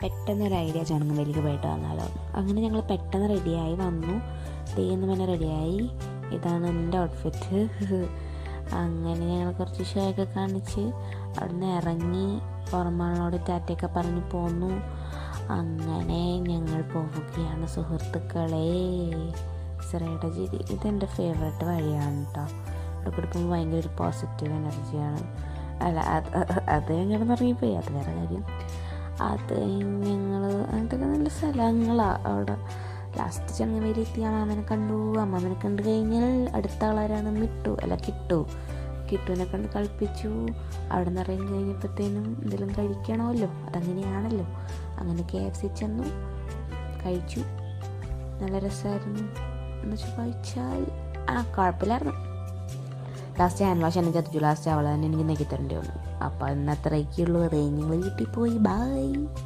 പെട്ടെന്നൊരു ഐഡിയ ചടങ്ങുവേലിക്ക് പോയിട്ട് വന്നാലോ. അങ്ങനെ ഞങ്ങൾ പെട്ടെന്ന് റെഡിയായി വന്നു. തേന്ന് തന്നെ റെഡിയായി. ഇതാണ് എൻ്റെ ഔട്ട്ഫിറ്റ്. അങ്ങനെ ഞങ്ങൾ കുറച്ച് ഷോ ഒക്കെ കാണിച്ച് അവിടെ നിന്ന് ഇറങ്ങി പുറമാളോട് ടാറ്റയൊക്കെ പറഞ്ഞ് പോന്നു. അങ്ങനെ ഞങ്ങൾ പോവുകയാണ് സുഹൃത്തുക്കളെ. സിറയുടെ ചിരി ഇതെൻ്റെ ഫേവറേറ്റ് വഴിയാണ് കേട്ടോ. ഇവിടെ കൊടുക്കുമ്പോൾ ഭയങ്കര ഒരു പോസിറ്റീവ് എനർജിയാണ്. അല്ല അത് ഞങ്ങൾ ഇറങ്ങിപ്പോയി, അത് വേറെ കാര്യം. അത് ഞങ്ങൾ അങ്ങനത്തൊക്കെ നല്ല സ്ഥലങ്ങളാണ് അവിടെ. ലാസ്റ്റ് ചങ്ങവേലി എത്തി അമ്മാമനെ കണ്ടു. അമ്മാമനെ കണ്ടു കഴിഞ്ഞാൽ അടുത്ത ആളാരാണെന്ന് കിട്ടുവിനെ കണ്ട് കളിപ്പിച്ചു. അവിടെ നിന്ന് ഇറങ്ങി കഴിഞ്ഞപ്പോഴത്തേനും എന്തെങ്കിലും കഴിക്കണമല്ലോ, അതങ്ങനെയാണല്ലോ. അങ്ങനെ KFC ചെന്നു, കഴിച്ചു. നല്ല രസമായിരുന്നു. എന്ന് വെച്ചാൽ കഴിച്ചാൽ കുഴപ്പമില്ലായിരുന്നു. ലാസ്റ്റ് ഹാൻഡ് വാഷ് എന്നെ ചതിച്ചു. ലാസ്റ്റ് അവളെ തന്നെ എനിക്ക് നെക്കി തരേണ്ടി വന്നു. അപ്പോൾ ഇന്നത്രയ്ക്കുള്ളൂ. റേഞ്ച് വീട്ടിൽ പോയി. ബൈ.